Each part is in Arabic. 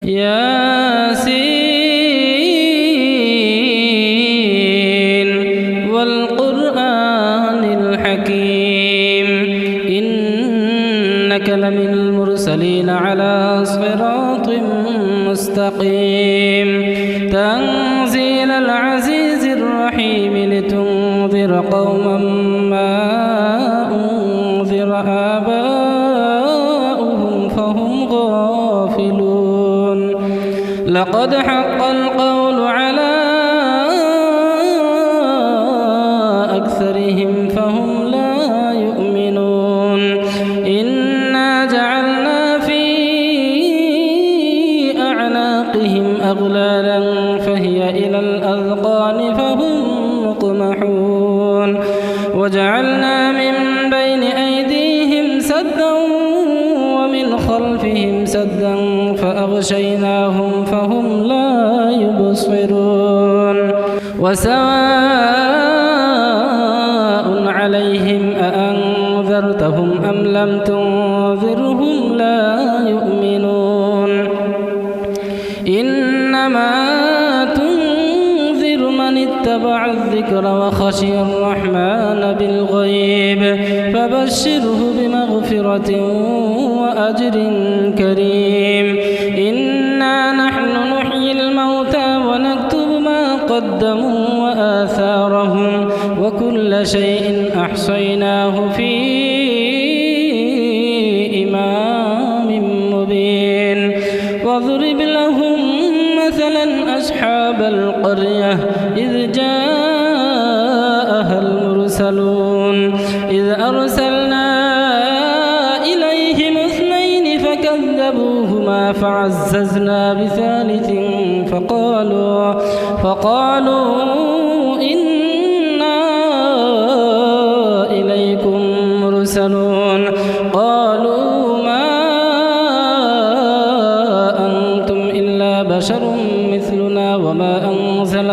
ياسين والقرآن الحكيم إنك لمن المرسلين على صراط مستقيم تنزيل العزيز الرحيم لتنذر قوما ما أنذر آباؤهم فهم غافلون لقد حق القول على أكثرهم فهم لا يؤمنون إنا جعلنا في أعناقهم أغلالا فهي إلى الأذقان فهم مقمحون وجعلنا من بين أيديهم سدا ومن خلفهم سدا فأغشيناهم فهم لا يبصرون وسواء عليهم أأنذرتهم أم لم تنذرهم لا يؤمنون إنما تنذر من اتبع الذكر وخشي الرحمن بالغيب فبشره بمغفرة وأجر كريم إنا نحن نحيي الموتى ونكتب ما قدموا وآثارهم وكل شيء أحصيناه في إمام مبين واضرب لهم مثلا أصحاب القرية إذ جاءها المرسلون إذ أرسلنا إليهم اثنين فكذبوهما فعززنا بثالث فقالوا إنا إليكم مرسلون قالوا ما أنتم إلا بشر مثلنا وما أنزل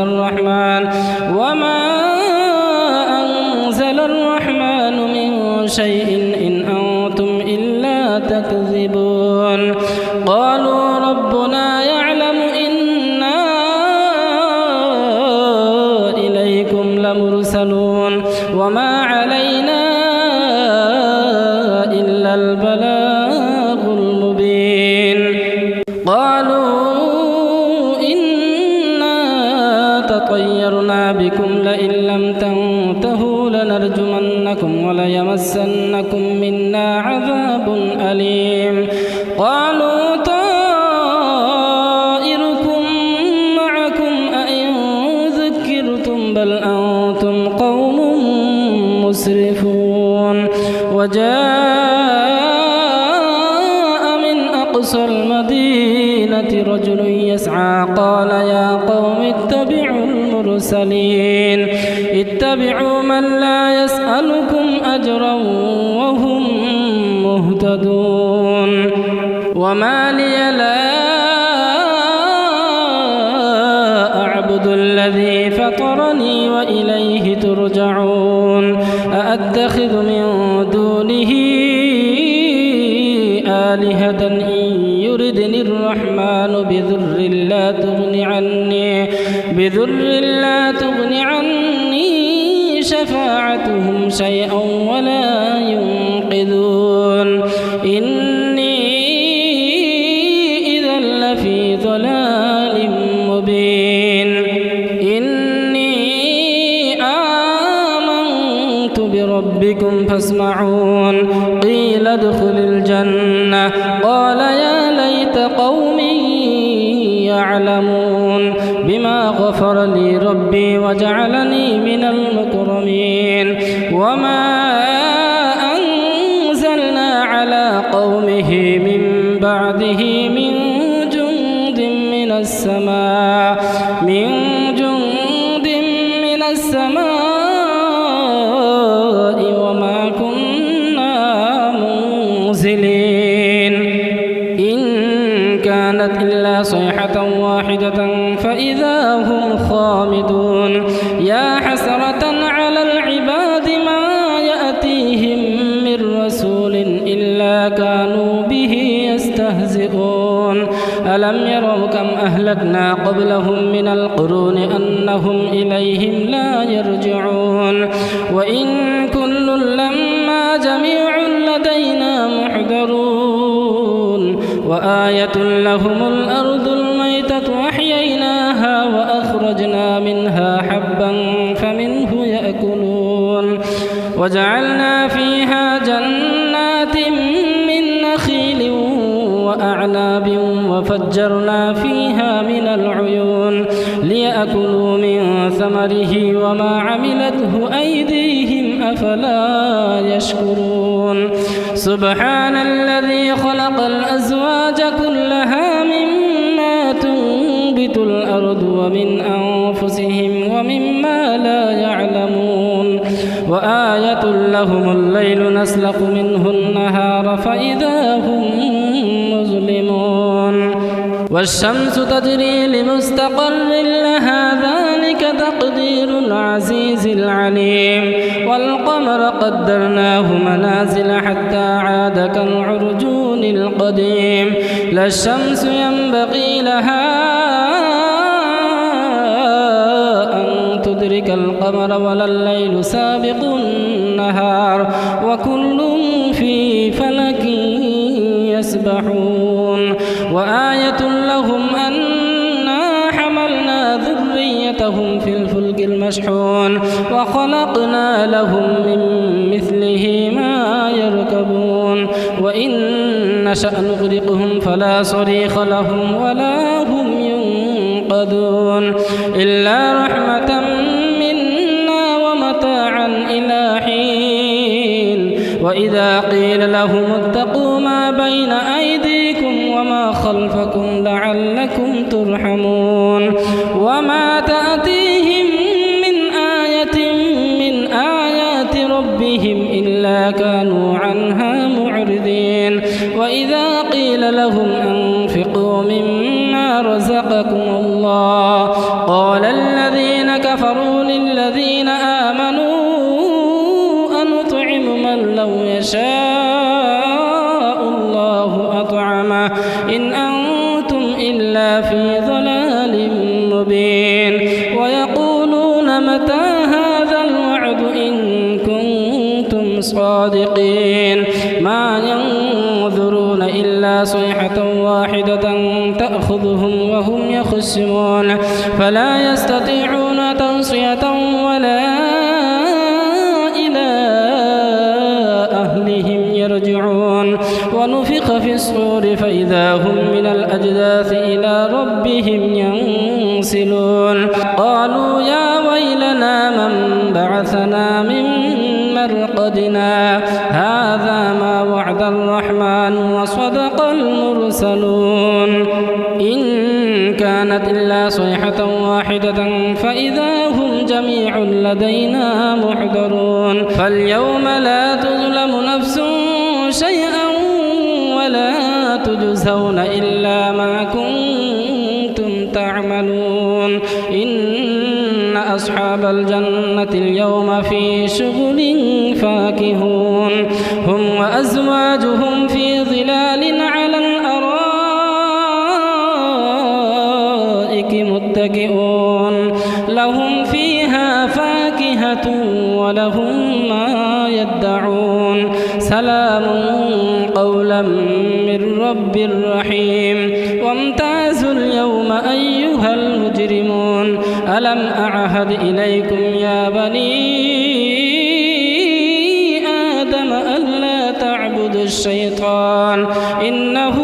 الرحمن من شيء إن أنتم إلا تكذبون قالوا ربنا يعلم إنا إليكم لمرسلون وما علينا إلا البلاغ المبين قالوا إنا تطيرنا بكم لئن لم تنتهوا لنرجمنكم وليمسنكم منا عذاب أليم قالوا طائركم معكم أئن ذكرتم بل أنتم قوم مسرفون وجاء من أقصى المدينة رجل يسعى قال يا قوم اتبعوا المرسلين اتبعوا من لا يسألكم أجرا وهم مهتدون وما لي لا أعبد الذي فطرني وإليه ترجعون أأتخذ من دونه آلهة إن يردني الرحمن بذر لا تغن عني شفاعتهم شيئا ولا ينقذون إني إذا لفي ضلال مبين إني آمنت بربكم فاسمعون قيل ادخل الجنة قال يا ليت قومي يعلمون بما غفر لي ربي وجعلني من المكرمين وما أنزلنا على قومه من بعده من جند من السماء وما كنا منزلين إن كانت إلا صيحة واحدة فإذا هم خامدون يا حسرة على العباد ما يأتيهم من رسول إلا كانوا به يستهزئون ألا ألم يروا كم أهلكنا قبلهم من القرون أنهم إليهم لا يرجعون وإن كل لما جميع لدينا محضرون وآية لهم الأرض الميتة أحييناها وأخرجنا منها حبا فمنه يأكلون وجعلنا فيها جنات من نخيل وأعناب وفجرنا فيها من العيون ليأكلوا من ثمره وما عملته أيديهم أفلا يشكرون سبحان الذي خلق الأزواج كلها مما تنبت الأرض ومن أنفسهم ومما لا يعلمون وآية لهم الليل نسلخ منه النهار فإذا هم مظلمون والشمس تجري لمستقر لها ذلك تقدير العزيز العليم والقمر قدرناه منازل حتى عاد كالعرجون القديم لا الشمس ينبغي لها أن تدرك القمر ولا الليل سابق النهار وكل في فلك يسبحون وآية لهم أنا حملنا ذريتهم في الفلك المشحون وخلقنا لهم من مثله ما يركبون وإن نشأ نغرقهم فلا صريخ لهم ولا هم ينقذون إلا رحمة منا ومتاعا إلى حين وإذا قيل لهم اتقوا ما بين أيديكم وما خلفكم لعلكم ترحمون وما تأتيهم من آية من آيات ربهم إلا كانوا عنها معرضين وإذا قيل لهم أنفقوا مما رزقكم الله قال الذين كفروا للذين آمنوا أنطعم من لو يشاء الله أطعمه إن أنتم إلا في ضلال مبين ويقولون متى هذا الوعد إن كنتم صادقين ما ينظرون إلا صيحة واحدة تأخذهم وهم يخصمون فلا يستطيعون توصية ولا إلى أهلهم يرجعون ونفخ في الصور فإذا هم من الأجداث إلى ربهم ينسلون قالوا يا ويلنا من بعثنا من مرقدنا هذا ما وعد الرحمن وصدق المرسلون إن كانت إلا صيحة واحدة فإذا هم جميع لدينا محضرون فاليوم لا تظلم نفس شيئا ولا تجزون إلا ما كنتم تعملون إن أصحاب الجنة اليوم في شغل فاكهون هم وأزواجهم في ظلال على الأرائك متكئون لهم فيها فاكهة ولهم ما يدعون سلام قولا من رب رحيم وامتازوا اليوم أيها المجرمون ألم أعهد إليكم يا بني آدم ألا تعبدوا الشيطان إنه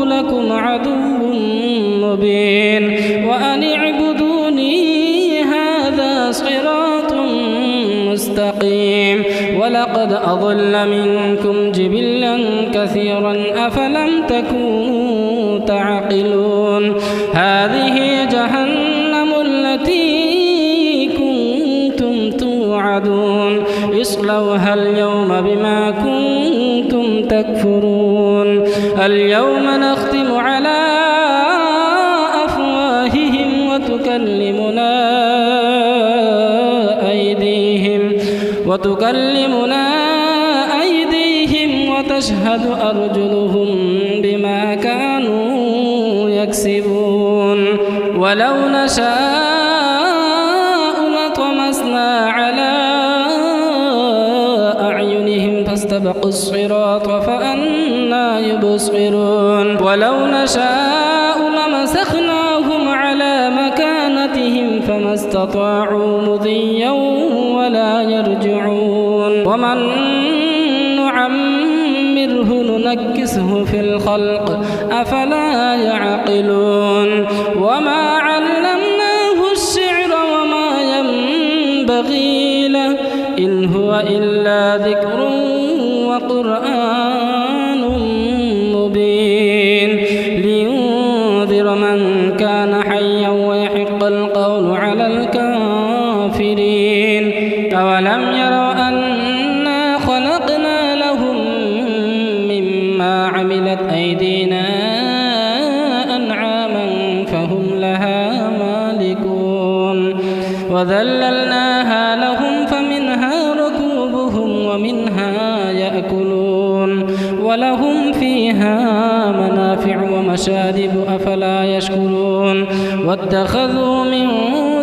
لكم عدو مبين وأن اعبدوني هذا صراط مستقيم ولقد أضل منكم جبلا كثيرا أفلم تكونوا تعقلون هذه جهنم التي كنتم توعدون اصلوها اليوم بما كنتم تكفرون اليوم نختم على أفواههم وتكلمنا أيديهم وتشهد أرجلهم بما كانوا يكسبون يبصرون ولو نشاء لطمسنا على أعينهم فاستبقوا الصراط فأنى يبصرون ولو نشاء لمسخناهم على مكانتهم فما استطاعوا مضيا ولا يرجعون ومن نعمره ننكسه في الخلق أفلا يعقلون وما علمناه الشعر وما ينبغي له إن هو إلا ذكر وقرآن مبين لينذر من كان حيا ويحق القول على الكافرين أولم يروا أنا خلقنا لهم مما عملت أيدينا أنعاما فهم لها مالكون وذللناها لهم فمنها ركوبهم ومنها يأكلون ولهم فيها منافع ومشارب أفلا يشكرون واتخذوا من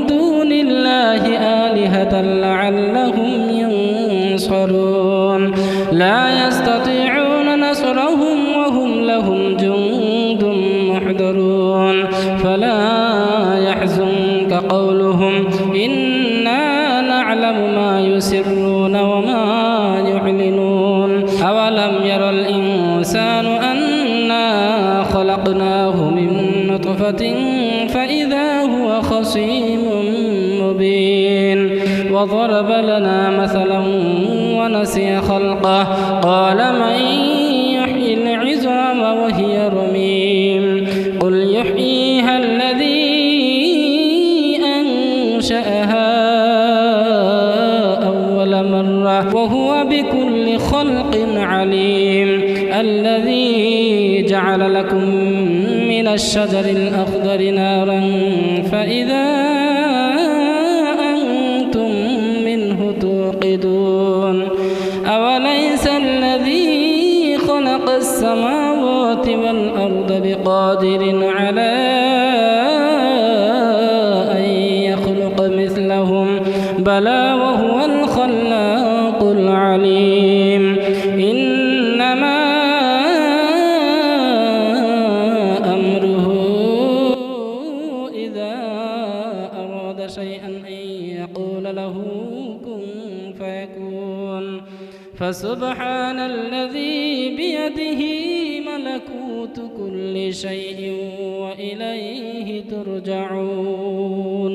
دون الله آلهة لعلهم ينصرون لا يستطيعون نصرهم وهم لهم جند محضرون فلا يحزنك قولهم إنا نعلم ما يسرون وما يعلنون أولم ير الإنسان أنا خلقناه من نطفة فإذا هو خصيم مبين وضرب لنا مثلا ونسي خلقه قال من يحيي العظام وهي رميم قل يحييها الذي أنشأها أول مرة وهو بكل خلق عليم الذي جعل لكم من الشجر الأخضر نارا فإذا أنتم منه توقدون أوليس الذي خلق السماوات والأرض بقادر على أن يخلق مثلهم بلى وهو الخلاق العليم إنما أمره إذا أراد شيئا أن يقول له كن فيكون فسبحان الذي بيده ملكوت كل شيء وإليه ترجعون.